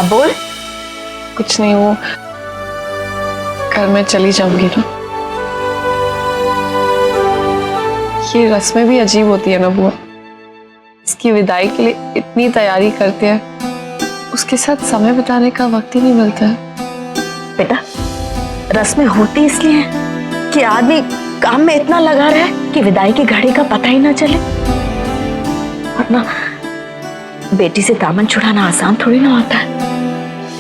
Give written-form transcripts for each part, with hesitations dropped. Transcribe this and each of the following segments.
अब बोल। कुछ नहीं, वो कल मैं चली जाऊंगी ना। ये रस्में भी अजीब होती है ना बुआ। इसकी विदाई के लिए इतनी तैयारी करते हैं, उसके साथ समय बिताने का वक्त ही नहीं मिलता है। बेटा, रस्में होती इसलिए हैं कि आदमी काम में इतना लगा रहे कि विदाई की घड़ी का पता ही ना चले। वरना बेटी से दामन छुड़ाना आसान थोड़ी ना होता है,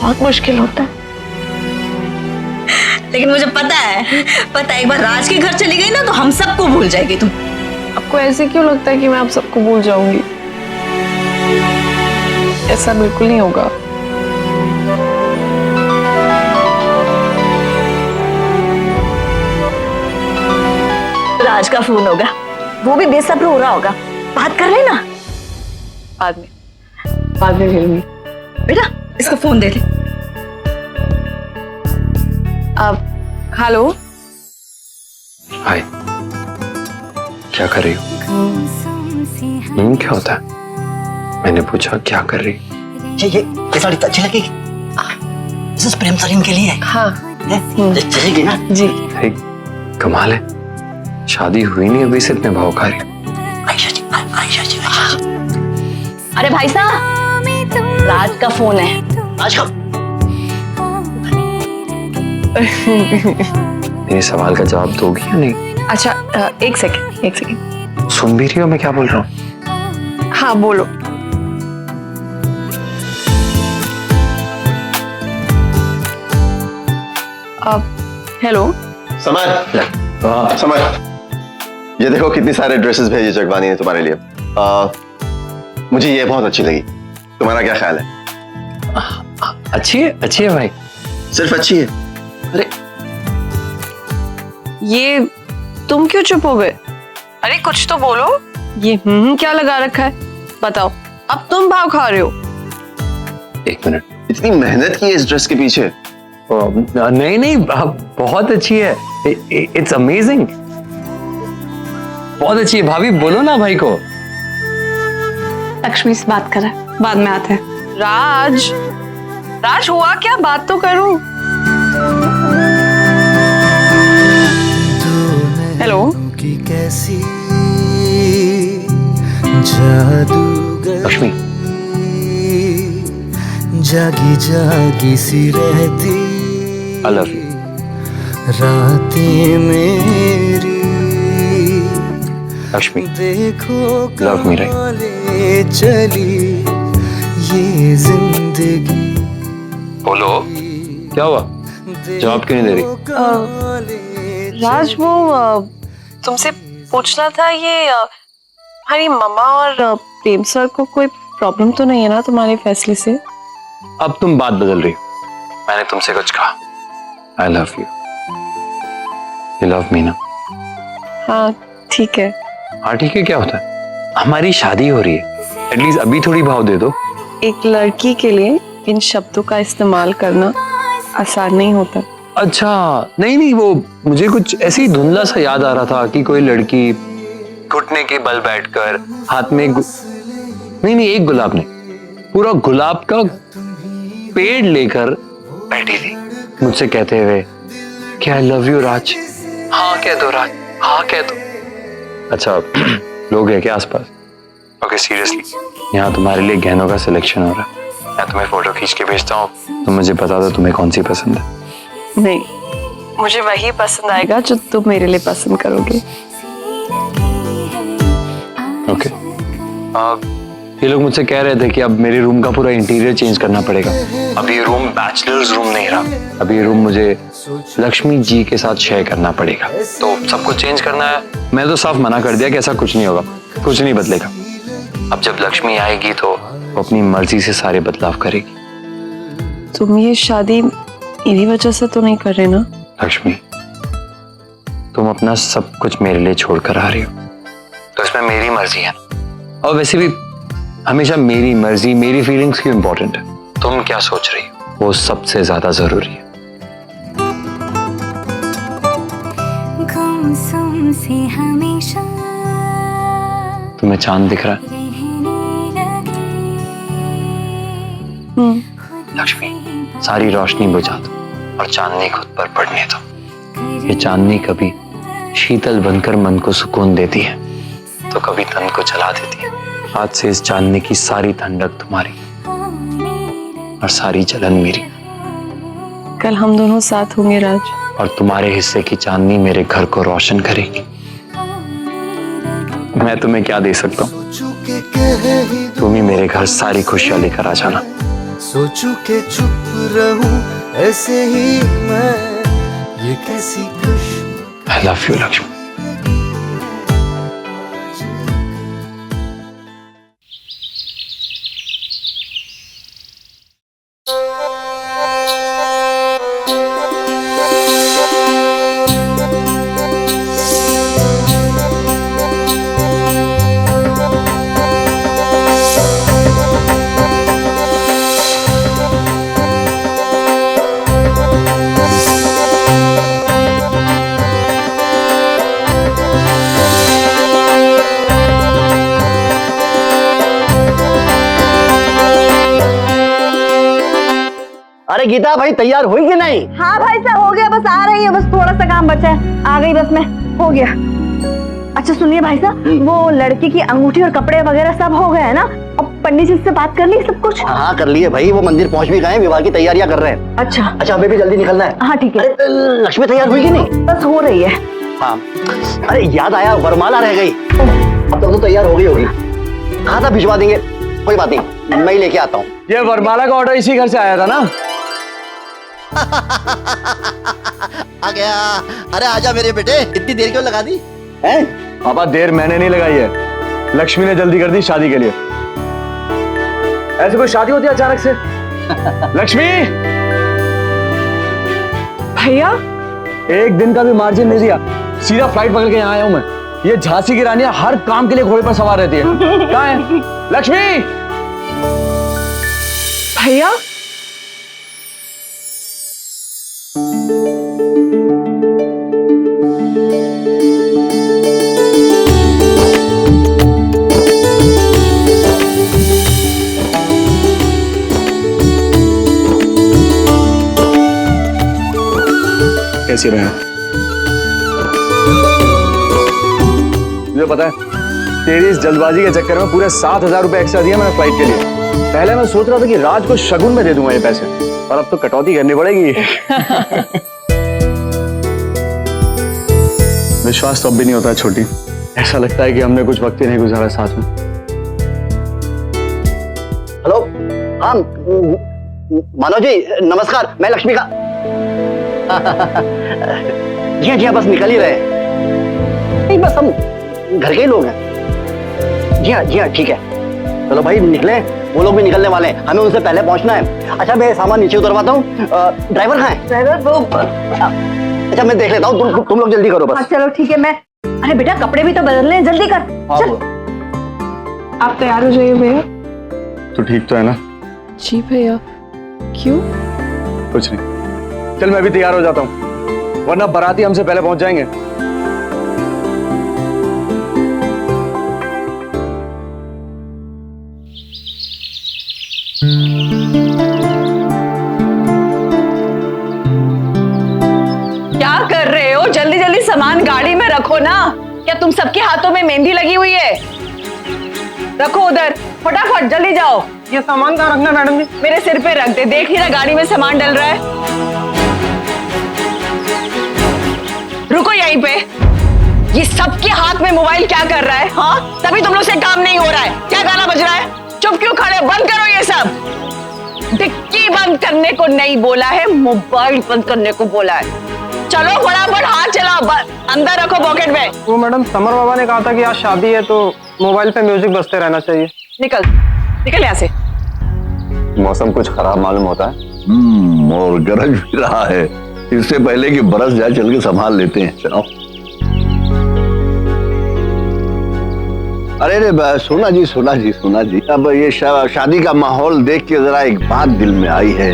बहुत मुश्किल होता है। लेकिन मुझे पता है एक बार राज के घर चली गई ना तो हम सबको भूल जाएगी तुम। आपको ऐसे क्यों लगता है कि मैं आप सबको भूल जाऊंगी? ऐसा बिल्कुल नहीं होगा। राज का फोन होगा, वो भी बेसब्र हो रहा होगा, बात कर लेना। बाद में ले लूंगी। बेटा, इसको फोन दे दे। अब हेलो। हाय, क्या कर रही हो? क्या होता है? मैंने पूछा क्या कर रही? ये साड़ी अच्छी लगेगी। मिसेस प्रेम सलीम के लिए है। हाँ। चलेगी ना? जी। hey, कमाल है, शादी हुई नहीं अभी से इतने भाव खा रही। आयशा जी, आयशा जी। अरे भाई साहब, राज का फोन है। आज का मेरे सवाल का जवाब दोगी या नहीं? अच्छा, एक सेकंड। सुन भी रही हो मैं क्या बोल रहा हूँ? हाँ बोलो। हेलो। समर, समर, ये देखो कितनी सारे ड्रेसेस भेजी जगवानी ने तुम्हारे लिए। मुझे ये बहुत अच्छी लगी, तुम्हारा क्या ख्याल है? अच्छी है भाई। सिर्फ अच्छी है? अरे ये तुम क्यों चुप हो गए? अरे कुछ तो बोलो। ये क्या लगा रखा है? बताओ, अब तुम भाव खा रहे हो। एक मिनट, इतनी मेहनत की है इस ड्रेस के पीछे। नहीं, बहुत अच्छी है। इट्स अमेजिंग, बहुत अच्छी है। भाभी बोलो ना भाई को। लक्ष्मी से बात कर रहा है, बाद में आते हैं। राज हुआ क्या? बात तो करो। हेलो। लक्ष्मी, जागी जागी सी रहती आई लव यू। रातें मेरी लक्ष्मी, देखो लव मी राइट? ले चली ये जिंदगी। बोलो, क्या हुआ? जवाब क्यों नहीं दे रही? राज, वो तुमसे पूछना था, ये हमारी मम्मा और प्रेम सर को कोई प्रॉब्लम तो नहीं है ना तुम्हारे फैसले से? अब तुम बात बदल रही हो। मैंने तुमसे कुछ कहा? आई love you. You love me ना? हाँ ठीक है। हाँ ठीक है, क्या होता है? हमारी शादी हो रही है, एटलीस्ट अभी थोड़ी भाव दे दो। एक लड़की के लिए इन शब्दों का इस्तेमाल करना आसान नहीं होता। अच्छा, नहीं, वो मुझे कुछ ऐसे ही धुंधला सा याद आ रहा था कि कोई लड़की घुटने के बल बैठकर हाथ में नहीं, एक गुलाब नहीं, पूरा गुलाब का पेड़ लेकर बैठी थी, मुझसे कहते हुए कि आई लव यू राज। हाँ कह दो राज, हाँ कह दो। अच्छा, लोग हैं क्या आसपास? ओके सीरियसली, यहाँ तुम्हारे लिए गहनों का सिलेक्शन हो रहा है। मैं तुम्हें फोटो खींच के भेजता हूँ, तुम मुझे बता दो तुम्हें कौन सी पसंद है। नहीं, मुझे वही पसंद आएगा जो तुम मेरे लिए पसंद करोगे। ओके। ये लोग मुझसे कह रहे थे कि अब मेरे रूम का पूरा इंटीरियर चेंज करना पड़ेगा। अब ये रूम बैचलर्स रूम नहीं रहा, अब ये रूम मुझे लक्ष्मी जी के साथ शेयर करना पड़ेगा, तो सब कुछ चेंज करना है। मैं तो साफ मना कर दिया कि ऐसा कुछ नहीं होगा, कुछ नहीं बदलेगा। अब जब लक्ष्मी आएगी तो वो अपनी मर्जी से सारे बदलाव करेगी। तुम ये शादी मेरी वजह से तो नहीं कर रहे ना? लक्ष्मी, तुम अपना सब कुछ मेरे लिए छोड़ कर आ रही हो, तो इसमें मेरी मर्जी है। और वैसे भी हमेशा मेरी मर्जी, मेरी फीलिंग्स क्यों इंपॉर्टेंट है? तुम क्या सोच रही हो, वो सबसे ज्यादा जरूरी है। गुमसुम से हमेशा तुम्हें चांद दिख रहा है? लक्ष्मी, सारी रोशनी बुझा दो और चांदनी खुद पर पड़ने दो। ये चांदनी कभी शीतल बनकर मन को सुकून देती है तो कभी तन को जला देती है। आज से इस चांदनी की सारी ठंडक तुम्हारी और सारी जलन मेरी। कल हम दोनों साथ होंगे राज। और तुम्हारे हिस्से की चांदनी मेरे घर को रोशन करेगी। मैं तुम्हें क्या दे सकता हूँ? सोचू के कह ही तुम ही मेरे घर सारी खुशियां लेकर आ जाना। सोचू के चुप रहूं ऐसे ही मैं, ये कैसी खुशबू। I love you Lakshmi. अरे गीता भाई तैयार हुई कि नहीं? हाँ भाई साहब हो गया, बस आ रही है, बस थोड़ा सा काम बचा है, आ गई बस मैं, हो गया। अच्छा सुनिए भाई साहब, वो लड़की की अंगूठी और कपड़े वगैरह सब हो गए है ना? अब पंडित जी से बात कर ली सब कुछ? हाँ कर लिए भाई, वो मंदिर पहुंच भी गए हैं, विवाह की तैयारियां कर रहे हैं। अच्छा अच्छा हमें भी जल्दी निकलना है। हाँ ठीक है। अरे लक्ष्मी तैयार हुई कि नहीं? बस हो रही है। हाँ अरे याद आया, वरमाला रह गई। अब तक तो तैयार हो गई होगी। कहा था भिजवा देंगे, कोई बात नहीं, मैं ही लेके आता हूँ। ये वरमाला का ऑर्डर इसी घर से आया था ना? आ गया। अरे आजा मेरे बेटे, इतनी देर क्यों लगा दी हैं? पापा देर मैंने नहीं लगाई है, लक्ष्मी ने जल्दी कर दी शादी के लिए। ऐसे कोई शादी होती है अचानक से? लक्ष्मी भैया एक दिन का भी मार्जिन नहीं दिया, सीधा फ्लाइट पकड़ के यहाँ आया हूँ मैं। ये झांसी की रानियां हर काम के लिए घोड़े पर सवार रहती है। कहाँ है लक्ष्मी? भैया कैसी रहे? मुझे पता है तेरी इस जल्दबाजी के चक्कर में पूरे 7,000 रुपए एक्स्ट्रा दिया मैंने फ्लाइट के लिए। पहले मैं सोच रहा था कि राज को शगुन में दे दूंगा ये पैसे, और अब तो कटौती करनी पड़ेगी। विश्वास तो अब भी नहीं होता है छोटी, ऐसा लगता है कि हमने कुछ वक्त ही नहीं गुजारा साथ में। हेलो हाँ मानव जी नमस्कार, मैं लक्ष्मी का। जी हाँ बस निकल ही रहे हैं। नहीं बस हम घर के ही लोग हैं। जी हाँ ठीक है, चलो भाई निकले, वो लोग भी निकलने वाले हैं, हमें उनसे पहले पहुंचना है। अच्छा मैं सामान नीचे उतरवाता हूँ। ड्राइवर कहाँ है? ड्राइवर वो, अच्छा मैं देख लेता हूँ, तुम लोग जल्दी करो बस। हाँ चलो ठीक है। मैं, अरे बेटा कपड़े भी तो बदलने हैं, जल्दी कर। चल। आप तैयार हो जाइए भैया। तो ठीक तो है ना? जी भैया। क्यों? कुछ नहीं, चल मैं भी तैयार हो जाता हूँ, वरना बाराती हमसे पहले पहुंच जाएंगे। क्या कर रहे हो? जल्दी जल्दी सामान गाड़ी में रखो ना। क्या तुम सबके हाथों में मेहंदी लगी हुई है? रखो उधर, फटाफट जल्दी जाओ। ये सामान कहाँ रखना है मैडम जी? मेरे सिर पे रख दे, देख ही ना गाड़ी में सामान डल रहा है। रुको यहीं पे। ये सबके हाथ में मोबाइल क्या कर रहा है? हाँ तभी तुम लोग से काम नहीं हो रहा है। क्या गाना बज रहा है? चुप क्यों खड़े? बंद करो ये सब। डिक्की बंद करने को नहीं बोला है, मोबाइल बंद करने को बोला है। चलो फटाफट हाथ चलाओ, अंदर रखो पॉकेट में। वो मैडम समर बाबा ने कहा था कि आज शादी है तो मोबाइल पे म्यूजिक बजते रहना चाहिए। निकल निकल यहाँ से। मौसम कुछ खराब मालूम होता है। और गरज भी रहा है, इससे पहले कि बरस जाए चल के संभाल लेते हैं। चलो। अरे सोना जी, अब ये शादी का माहौल देख के जरा एक बात दिल में आई है।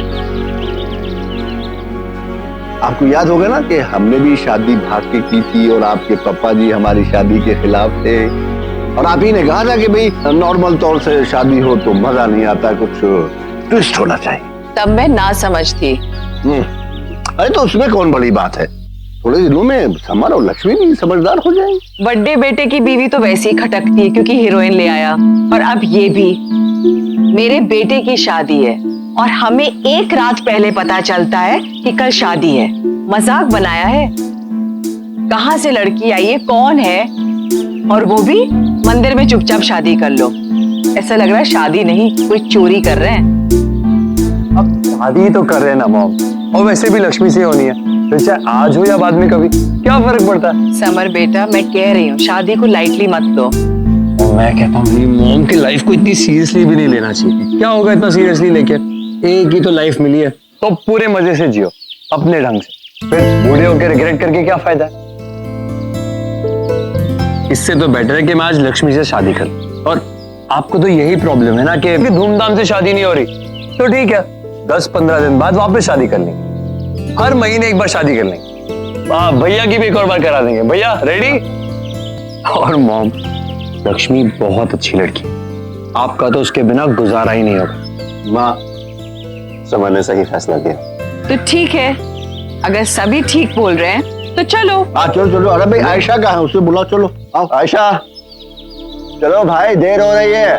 आपको याद होगा ना कि हमने भी शादी भाग के की थी और आपके पापा जी हमारी शादी के खिलाफ थे, और आप ही ने कहा था कि भाई नॉर्मल तौर से शादी हो तो मजा नहीं आता, कुछ ट्विस्ट होना चाहिए। तब मैं ना समझ थी। अरे तो उसमें कौन बड़ी बात है, थोड़े दिनों में समर और लक्ष्मी भी समझदार हो जाएंगे। बड़े बेटे की बीवी तो वैसे ही खटकती है क्योंकि हीरोइन ले आया, और अब ये भी। मेरे बेटे की शादी है और हमें एक रात पहले पता चलता है कि कल शादी है। मजाक बनाया है। कहां से लड़की आई है, कौन है, और वो भी मंदिर में चुपचाप शादी कर लो। ऐसा लग रहा है शादी नहीं, कोई चोरी कर रहे हैं। अब शादी तो कर रहे हैं ना मॉम, और वैसे भी लक्ष्मी से होनी है, फिर चाहे आज हो या बाद में कभी, क्या फर्क पड़ता है। समर बेटा, मैं कह रही हूँ शादी को लाइटली मत लो। और मैं कहता हूँ मॉम की लाइफ को इतनी सीरियसली भी नहीं लेना चाहिए। क्या होगा इतना सीरियसली लेके, एक ही तो लाइफ मिली है, तो पूरे मजे से जियो अपने ढंग से। फिर बूढ़े होकर रिग्रेट करके क्या फायदा है। इससे तो बेटर है कि मैं आज लक्ष्मी से शादी करूं। और आपको तो यही प्रॉब्लम है ना कि धूमधाम से शादी नहीं हो रही, तो ठीक है 10-15 दिन बाद वापस शादी कर लेंगे, हर महीने एक बार शादी कर लेंगे। भैया की भी एक और बार करा देंगे। भैया रेडी। और मॉम, लक्ष्मी बहुत अच्छी लड़की, आपका तो उसके बिना गुजारा ही नहीं होगा। माँ, समर ने सही फैसला किया। तो ठीक है, अगर सभी ठीक बोल रहे हैं तो चलो। चलो चलो। अरे भाई आयशा कहाँ है, उसे बुलाओ। चलो आओ आयशा, चलो भाई, देर हो रही है।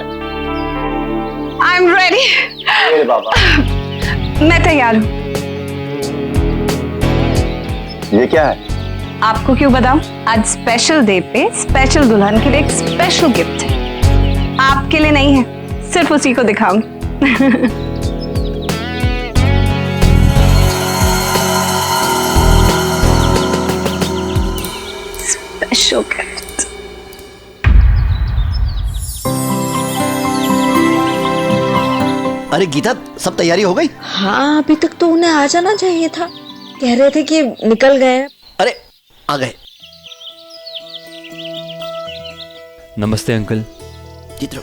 I am ready. अरे बाबा, मैं तैयार हूँ। ये क्या है? आपको क्यों बताऊं? आज स्पेशल डे पे स्पेशल दुल्हन के लिए एक स्पेशल गिफ्ट है। आपके लिए नहीं है, सिर्फ उसी को दिखाऊंगी। Special gift. अरे गीता, सब तैयारी हो गई? हाँ, अभी तक तो उन्हें आ जाना चाहिए था। कह रहे थे कि निकल गए। अरे आ गए। नमस्ते अंकल। चित्र,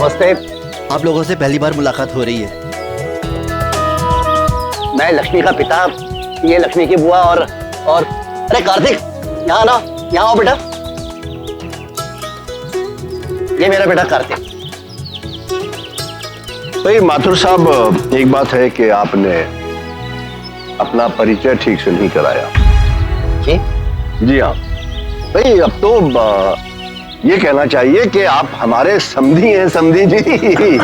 नमस्ते। आप लोगों से पहली बार मुलाकात हो रही है। मैं लक्ष्मी का पिता, ये लक्ष्मी की बुआ, और अरे कार्तिक, यहाँ ना, यहाँ आओ बेटा। ये मेरा बेटा कार्तिक। भाई माथुर साहब, एक बात है कि आपने अपना परिचय ठीक से नहीं कराया। जी हाँ भाई, अब तो ये कहना चाहिए कि आप हमारे समधी हैं, समधी जी।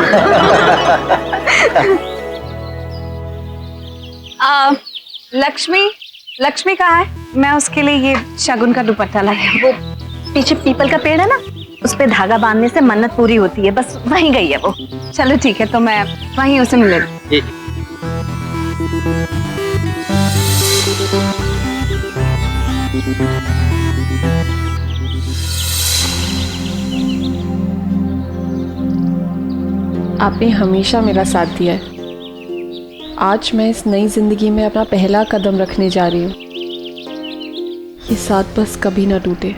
लक्ष्मी कहाँ है? मैं उसके लिए ये शगुन का दुपट्टा लाया। वो पीछे पीपल का पेड़ है ना, उस पे धागा बांधने से मन्नत पूरी होती है, बस वहीं गई है वो। चलो ठीक है, तो मैं वहीं उसे मिलेगी। आपने हमेशा मेरा साथ दिया है। आज मैं इस नई जिंदगी में अपना पहला कदम रखने जा रही हूँ। ये साथ बस कभी ना टूटे।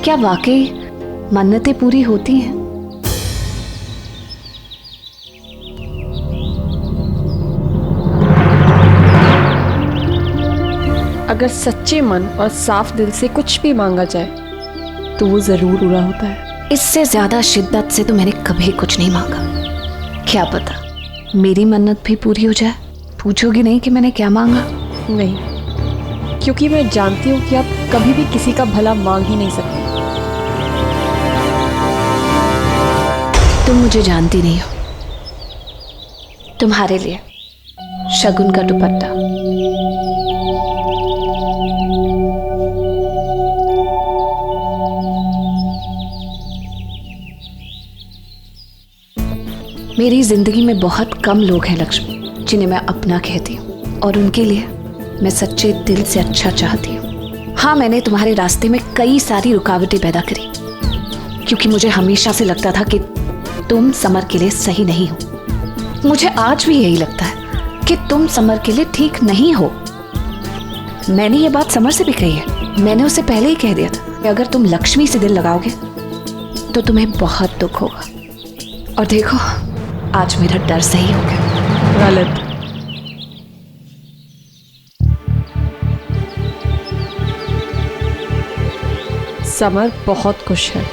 क्या वाकई मन्नतें पूरी होती हैं? अगर सच्चे मन और साफ दिल से कुछ भी मांगा जाए तो वो जरूर पूरा होता है। इससे ज्यादा शिद्दत से तो मैंने कभी कुछ नहीं मांगा। क्या पता मेरी मन्नत भी पूरी हो जाए। पूछोगी नहीं कि मैंने क्या मांगा? नहीं, क्योंकि मैं जानती हूँ कि आप कभी भी किसी का भला मांग ही नहीं सकते। तुम मुझे जानती नहीं हो। तुम्हारे लिए शगुन का दुपट्टा। मेरी जिंदगी में बहुत कम लोग हैं लक्ष्मी, जिन्हें मैं अपना कहती हूँ, और उनके लिए मैं सच्चे दिल से अच्छा चाहती हूँ। हाँ, मैंने तुम्हारे रास्ते में कई सारी रुकावटें पैदा करी, क्योंकि मुझे हमेशा से लगता था कि तुम समर के लिए सही नहीं हो। मुझे आज भी यही लगता है कि तुम समर के लिए ठीक नहीं हो। मैंने ये बात समर से भी कही है। मैंने उसे पहले ही कह दिया था कि अगर तुम लक्ष्मी से दिल लगाओगे तो तुम्हें बहुत दुख होगा, और देखो आज मेरा डर सही हो गया। गलत। समर बहुत खुश है।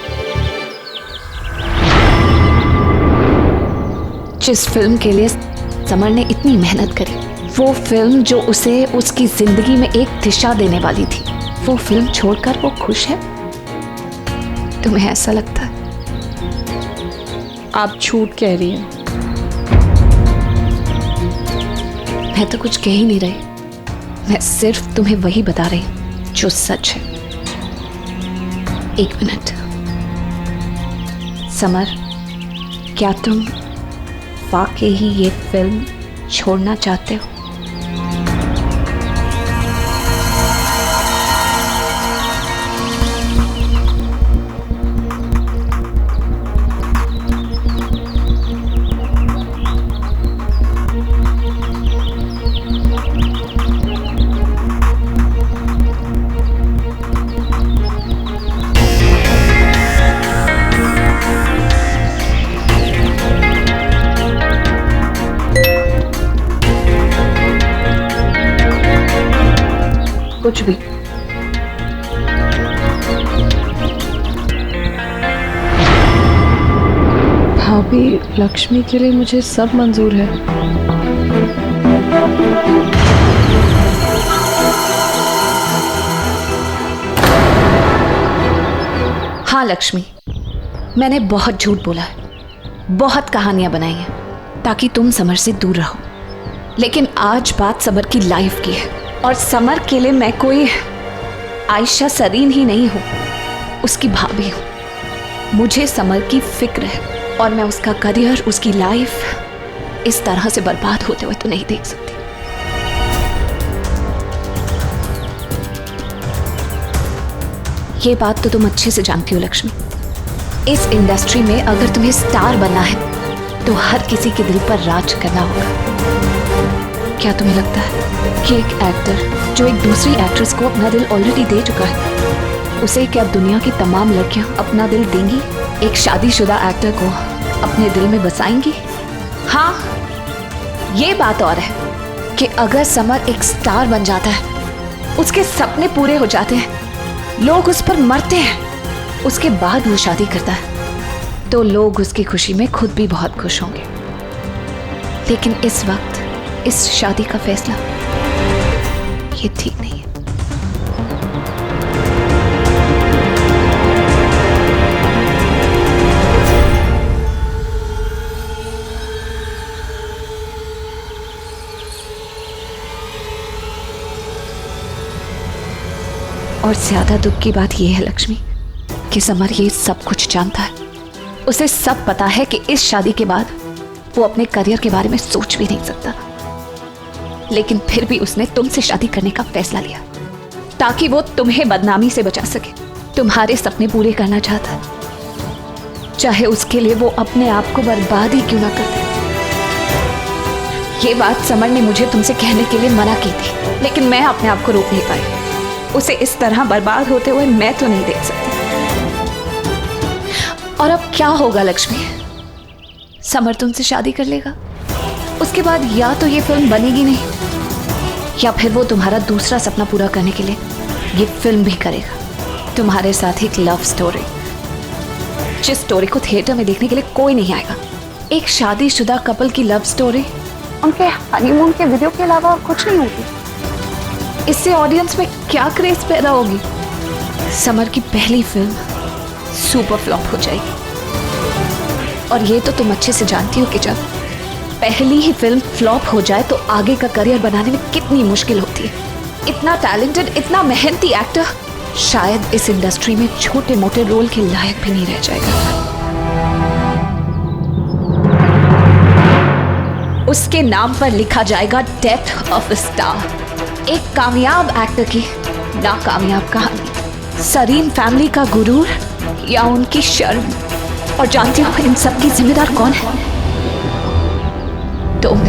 जिस फिल्म के लिए समर ने इतनी मेहनत करी, वो फिल्म जो उसे उसकी जिंदगी में एक दिशा देने वाली थी, वो फिल्म छोड़कर वो खुश है? तुम्हें ऐसा लगता है? आप झूठ कह रही हैं। मैं तो कुछ कह ही नहीं रही, मैं सिर्फ तुम्हें वही बता रही हूं जो सच है। एक मिनट समर, क्या तुम वाकई ही ये फिल्म छोड़ना चाहते हो? कुछ भी। भाभी, लक्ष्मी के लिए मुझे सब मंजूर है। हाँ लक्ष्मी, मैंने बहुत झूठ बोला है, बहुत कहानियां बनाई हैं ताकि तुम समर से दूर रहो, लेकिन आज बात समर की लाइफ की है और समर के लिए मैं कोई आयशा सरीन ही नहीं हूं, उसकी भाभी हूं। मुझे समर की फिक्र है और मैं उसका करियर, उसकी लाइफ इस तरह से बर्बाद होते हुए तो नहीं देख सकती। ये बात तो तुम अच्छे से जानती हो लक्ष्मी, इस इंडस्ट्री में अगर तुम्हें स्टार बनना है तो हर किसी के दिल पर राज करना होगा। क्या तुम्हें लगता है कि एक एक्टर जो एक दूसरी एक्ट्रेस को अपना दिल ऑलरेडी दे चुका है, उसे क्या दुनिया की तमाम लड़कियां अपना दिल देंगी? एक शादीशुदा एक्टर को अपने दिल में बसाएंगी? हाँ, ये बात और है कि अगर समर एक स्टार बन जाता है, उसके सपने पूरे हो जाते हैं, लोग उस पर मरते हैं, उसके बाद वो शादी करता है, तो लोग उसकी खुशी में खुद भी बहुत खुश होंगे। लेकिन इस वक्त इस शादी का फैसला ये ठीक नहीं है। और ज्यादा दुख की बात यह है लक्ष्मी कि समर ये सब कुछ जानता है, उसे सब पता है कि इस शादी के बाद वो अपने करियर के बारे में सोच भी नहीं सकता, लेकिन फिर भी उसने तुमसे शादी करने का फैसला लिया ताकि वो तुम्हें बदनामी से बचा सके। तुम्हारे सपने पूरे करना चाहता है, चाहे उसके लिए वो अपने आप को बर्बाद ही क्यों ना कर दे। ये बात समर ने मुझे तुमसे कहने के लिए मना की थी, लेकिन मैं अपने आप को रोक नहीं पाई। उसे इस तरह बर्बाद होते हुए मैं तो नहीं देख सकती। और अब क्या होगा लक्ष्मी? समर तुमसे शादी कर लेगा, उसके बाद या तो ये फिल्म बनेगी नहीं, या फिर वो तुम्हारा दूसरा सपना पूरा करने के लिए ये फिल्म भी करेगा, तुम्हारे साथ एक लव स्टोरी, जिस स्टोरी को थिएटर में देखने के लिए कोई नहीं आएगा। एक शादीशुदा कपल की लव स्टोरी उनके हनीमून के वीडियो के अलावा कुछ नहीं होगी। इससे ऑडियंस में क्या क्रेज पैदा होगी? समर की पहली फिल्म सुपर फ्लॉप हो जाएगी। और ये तो तुम अच्छे से जानती हो कि जब पहली ही फिल्म फ्लॉप हो जाए तो आगे का करियर बनाने में कितनी मुश्किल होती है। इतना टैलेंटेड, इतना मेहनती एक्टर शायद इस इंडस्ट्री में छोटे मोटे रोल के लायक भी नहीं रह जाएगा। उसके नाम पर लिखा जाएगा डेथ ऑफ अ स्टार। एक कामयाब एक्टर की नाकामयाब कहानी, सरीन फैमिली का गुरूर या उनकी शर्म। और जानती हो इन सब की जिम्मेदार कौन है? तुम।